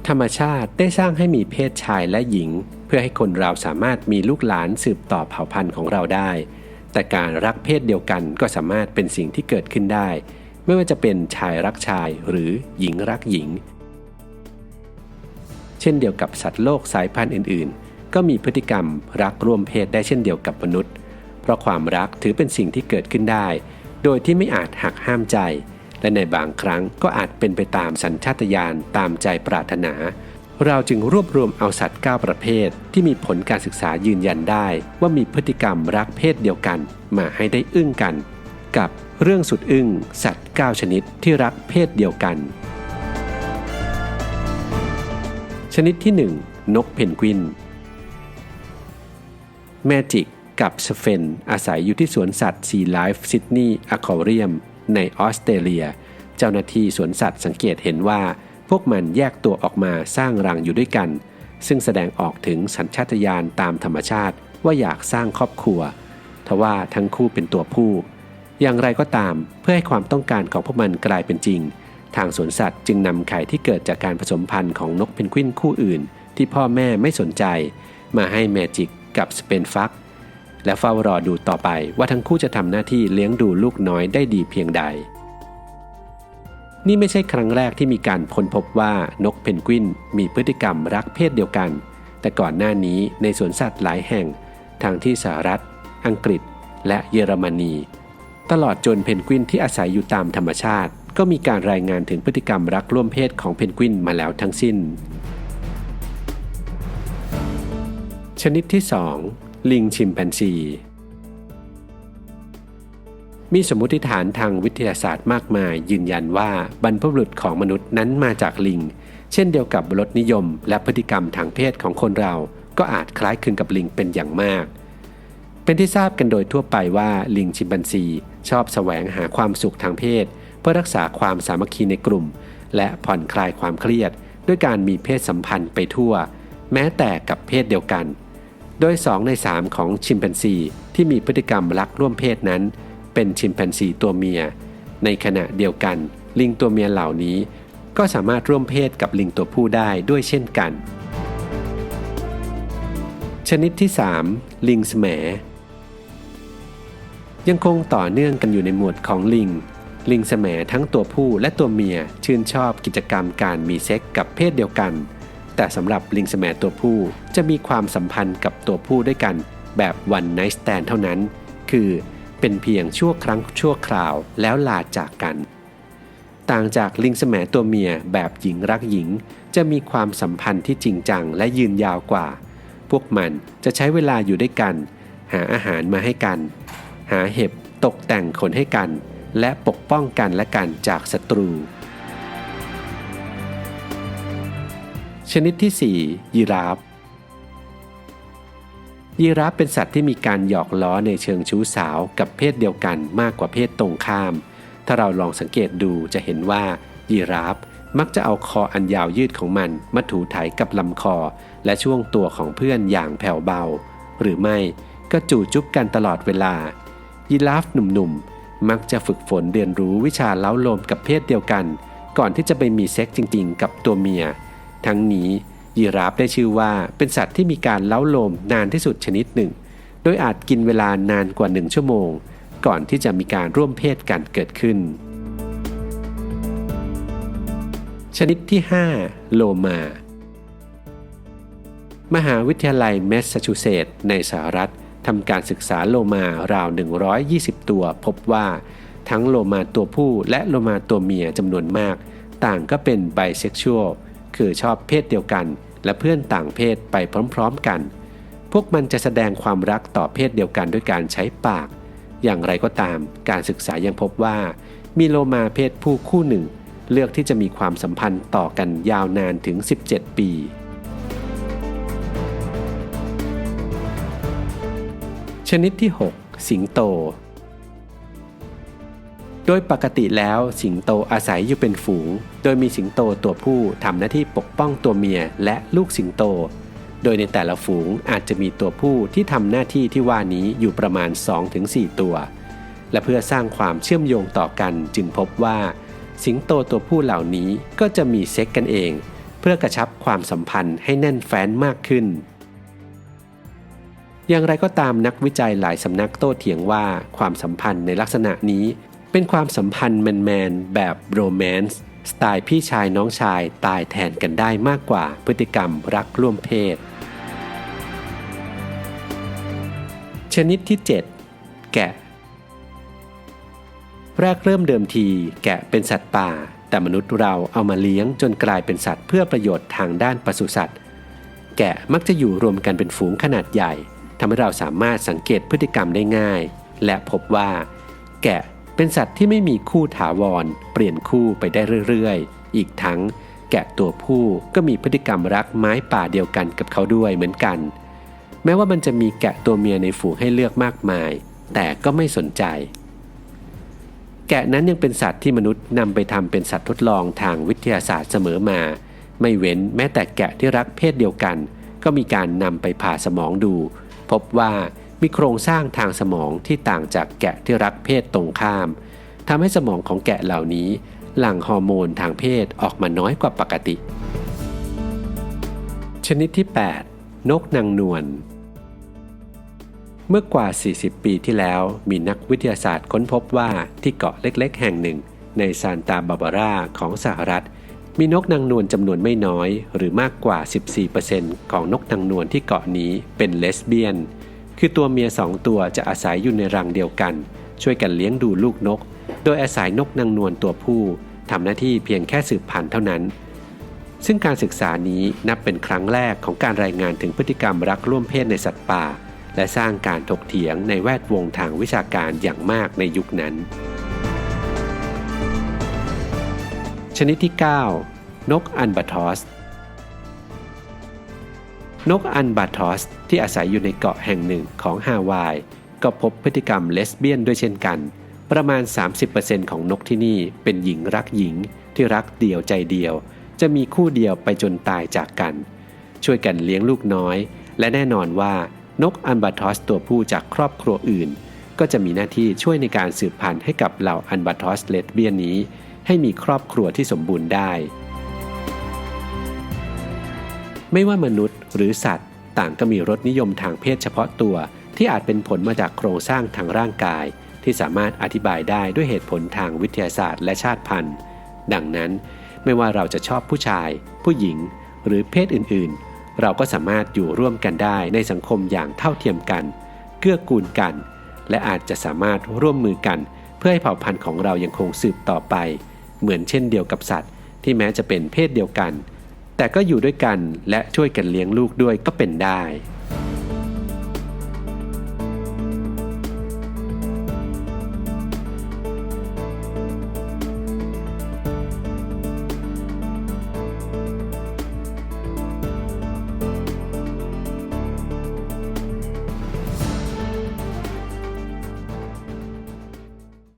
ธรรมชาติได้สร้างให้มีเพศชายและหญิงเพื่อให้คนเราสามารถมีลูกหลานสืบต่อเผ่าพันธุ์ของเราได้แต่การรักเพศเดียวกันก็สามารถเป็นสิ่งที่เกิดขึ้นได้ไม่ว่าจะเป็นชายรักชายหรือหญิงรักหญิงเช่นเดียวกับสัตว์โลกสายพันธุ์อื่นๆก็มีพฤติกรรมรักร่วมเพศได้เช่นเดียวกับมนุษย์เพราะความรักถือเป็นสิ่งที่เกิดขึ้นได้โดยที่ไม่อาจหักห้ามใจและในบางครั้งก็อาจเป็นไปตามสัญชาตญาณตามใจปรารถนาเราจึงรวบรวมเอาสัตว์9ประเภทที่มีผลการศึกษายืนยันได้ว่ามีพฤติกรรมรักเพศเดียวกันมาให้ได้อึ้งกันกับเรื่องสุดอึ้งสัตว์9ชนิดที่รักเพศเดียวกันชนิดที่1นกเพนกวินแมจิกกับสเฟนอาศัยอยู่ที่สวนสัตว์ซีไลฟ์ซิดนีย์อะควาเรียมในออสเตรเลียเจ้าหน้าที่สวนสัตว์สังเกตเห็นว่าพวกมันแยกตัวออกมาสร้างรังอยู่ด้วยกันซึ่งแสดงออกถึงสัญชาตญาณตามธรรมชาติว่าอยากสร้างครอบครัวทว่าทั้งคู่เป็นตัวผู้อย่างไรก็ตามเพื่อให้ความต้องการของพวกมันกลายเป็นจริงทางสวนสัตว์จึงนำไข่ที่เกิดจากการผสมพันธุ์ของนกเพนกวินคู่อื่นที่พ่อแม่ไม่สนใจมาให้แมจิกกับสเปนฟักและเฝ้ารอดูต่อไปว่าทั้งคู่จะทำหน้าที่เลี้ยงดูลูกน้อยได้ดีเพียงใดนี่ไม่ใช่ครั้งแรกที่มีการค้นพบว่านกเพนกวินมีพฤติกรรมรักเพศเดียวกันแต่ก่อนหน้านี้ในสวนสัตว์หลายแห่งทั้งที่สหรัฐอังกฤษและเยอรมนีตลอดจนเพนกวินที่อาศัยอยู่ตามธรรมชาติก็มีการรายงานถึงพฤติกรรมรักร่วมเพศของเพนกวินมาแล้วทั้งสิ้นชนิดที่2ลิงชิมแปนซีมีสมมติฐานทางวิทยาศาสตร์มากมายยืนยันว่าบรรพบุรุษของมนุษย์นั้นมาจากลิงเช่นเดียวกับรสนิยมและพฤติกรรมทางเพศของคนเราก็อาจคล้ายคลึงกับลิงเป็นอย่างมากเป็นที่ทราบกันโดยทั่วไปว่าลิงชิมแปนซีชอบแสวงหาความสุขทางเพศเพื่อรักษาความสามัคคีในกลุ่มและผ่อนคลายความเครียดด้วยการมีเพศสัมพันธ์ไปทั่วแม้แต่กับเพศเดียวกันโดย2ใน3ของชิมแปนซีที่มีพฤติกรรมรักร่วมเพศนั้นเป็นชิมแปนซีตัวเมียในขณะเดียวกันลิงตัวเมียเหล่านี้ก็สามารถร่วมเพศกับลิงตัวผู้ได้ด้วยเช่นกันชนิดที่3ลิงแสมยังคงต่อเนื่องกันอยู่ในหมวดของลิงแสมทั้งตัวผู้และตัวเมียชื่นชอบกิจกรรมการมีเซ็กส์กับเพศเดียวกันแต่สำหรับลิงแสมตัวผู้จะมีความสัมพันธ์กับตัวผู้ด้วยกันแบบ one night stand เท่านั้นคือเป็นเพียงชั่วครั้งชั่วคราวแล้วลาจากกันต่างจากลิงแสมตัวเมียแบบหญิงรักหญิงจะมีความสัมพันธ์ที่จริงจังและยืนยาวกว่าพวกมันจะใช้เวลาอยู่ด้วยกันหาอาหารมาให้กันหาเห็บตกแต่งขนให้กันและปกป้องกันและกันจากศัตรูชนิดที่4ยีราฟเป็นสัตว์ที่มีการหยอกล้อในเชิงชู้สาวกับเพศเดียวกันมากกว่าเพศตรงข้ามถ้าเราลองสังเกตดูจะเห็นว่ายีราฟมักจะเอาคออันยาวยืดของมันมาถูไถกับลำคอและช่วงตัวของเพื่อนอย่างแผ่วเบาหรือไม่ก็จูบจุ๊บกันตลอดเวลายีราฟหนุ่มๆมักจะฝึกฝนเรียนรู้วิชาเล้าโลมกับเพศเดียวกันก่อนที่จะไปมีเซ็กส์จริงๆกับตัวเมียทั้งนี้ยีราฟได้ชื่อว่าเป็นสัตว์ที่มีการเล้าโลมนานที่สุดชนิดหนึ่งโดยอาจกินเวลานานกว่า1ชั่วโมงก่อนที่จะมีการร่วมเพศกันเกิดขึ้นชนิดที่5โลมามหาวิทยาลัยแมสซาชูเซตส์ในสหรัฐทำการศึกษาโลมาราว120ตัวพบว่าทั้งโลมาตัวผู้และโลมาตัวเมียจำนวนมากต่างก็เป็นไบเซ็กชวลคือชอบเพศเดียวกันและเพื่อนต่างเพศไปพร้อมๆกันพวกมันจะแสดงความรักต่อเพศเดียวกันด้วยการใช้ปากอย่างไรก็ตามการศึกษายังพบว่ามีโลมาเพศผู้คู่หนึ่งเลือกที่จะมีความสัมพันธ์ต่อกันยาวนานถึง17ปีชนิดที่6สิงโตโดยปกติแล้วสิงโตอาศัยอยู่เป็นฝูงโดยมีสิงโตตัวผู้ทำหน้าที่ปกป้องตัวเมียและลูกสิงโตโดยในแต่ละฝูงอาจจะมีตัวผู้ที่ทำหน้าที่ที่ว่านี้อยู่ประมาณ 2-4 ตัวและเพื่อสร้างความเชื่อมโยงต่อกันจึงพบว่าสิงโตตัวผู้เหล่านี้ก็จะมีเซ็กกันเอง เพื่อกระชับความสัมพันธ์ให้แน่นแฟ้นมากขึ้นอย่างไรก็ตามนักวิจัยหลายสำนักโต้เถียงว่าความสัมพันธ์ในลักษณะนี้เป็นความสัมพันธ์แมนๆแบบโรแมนซ์สไตล์พี่ชายน้องชายตายแทนกันได้มากกว่าพฤติกรรมรักร่วมเพศชนิดที่ 7 แกะแรกเริ่มเดิมทีแกะเป็นสัตว์ป่าแต่มนุษย์เราเอามาเลี้ยงจนกลายเป็นสัตว์เพื่อประโยชน์ทางด้านปศุสัตว์แกะมักจะอยู่รวมกันเป็นฝูงขนาดใหญ่ทำให้เราสามารถสังเกตพฤติกรรมได้ง่ายและพบว่าแกะเป็นสัตว์ที่ไม่มีคู่ถาวรเปลี่ยนคู่ไปได้เรื่อยๆอีกทั้งแกะตัวผู้ก็มีพฤติกรรมรักไม้ป่าเดียวกันกับเขาด้วยเหมือนกันแม้ว่ามันจะมีแกะตัวเมียในฝูงให้เลือกมากมายแต่ก็ไม่สนใจแกะนั้นยังเป็นสัตว์ที่มนุษย์นำไปทำเป็นสัตว์ทดลองทางวิทยาศาสตร์เสมอมาไม่เว้นแม้แต่แกะที่รักเพศเดียวกันก็มีการนำไปผ่าสมองดูพบว่ามีโครงสร้างทางสมองที่ต่างจากแกะที่รักเพศตรงข้ามทำให้สมองของแกะเหล่านี้หลั่งฮอร์โมนทางเพศออกมาน้อยกว่าปกติชนิดที่ 8 นกนางนวลเมื่อกว่า40ปีที่แล้วมีนักวิทยาศาสตร์ค้นพบว่าที่เกาะเล็กๆแห่งหนึ่งในซานตาบาบาราของสหรัฐมีนกนางนวลจำนวนไม่น้อยหรือมากกว่า 14% ของนกนางนวลที่เกาะนี้เป็นเลสเบี้ยนคือตัวเมีย2ตัวจะอาศัยอยู่ในรังเดียวกันช่วยกันเลี้ยงดูลูกนกโดยอาศัยนกนางนวลตัวผู้ทำหน้าที่เพียงแค่สืบพันธุ์เท่านั้นซึ่งการศึกษานี้นับเป็นครั้งแรกของการรายงานถึงพฤติกรรมรักร่วมเพศในสัตว์ป่าและสร้างการถกเถียงในแวดวงทางวิชาการอย่างมากในยุคนั้นชนิดที่ 9 นกอัลบาทรอสนกอัลบาทรอสที่อาศัยอยู่ในเกาะแห่งหนึ่งของฮาวายก็พบพฤติกรรมเลสเบี้ยนด้วยเช่นกันประมาณ 30% ของนกที่นี่เป็นหญิงรักหญิงที่รักเดียวใจเดียวจะมีคู่เดียวไปจนตายจากกันช่วยกันเลี้ยงลูกน้อยและแน่นอนว่านกอัลบาทรอสตัวผู้จากครอบครัวอื่นก็จะมีหน้าที่ช่วยในการสืบพันธุ์ให้กับเหล่าอัลบาทรอสเลสเบี้ยนนี้ให้มีครอบครัวที่สมบูรณ์ได้ไม่ว่ามนุษย์หรือสัตว์ต่างก็มีรสนิยมทางเพศเฉพาะตัวที่อาจเป็นผลมาจากโครงสร้างทางร่างกายที่สามารถอธิบายได้ด้วยเหตุผลทางวิทยาศาสตร์และชาติพันธุ์ดังนั้นไม่ว่าเราจะชอบผู้ชายผู้หญิงหรือเพศอื่นๆเราก็สามารถอยู่ร่วมกันได้ในสังคมอย่างเท่าเทียมกันเกื้อกูลกันและอาจจะสามารถร่วมมือกันเพื่อให้เผ่าพันธุ์ของเรายังคงสืบต่อไปเหมือนเช่นเดียวกับสัตว์ที่แม้จะเป็นเพศเดียวกันแต่ก็อยู่ด้วยกันและช่วยกันเลี้ยงลูกด้วยก็เป็นได้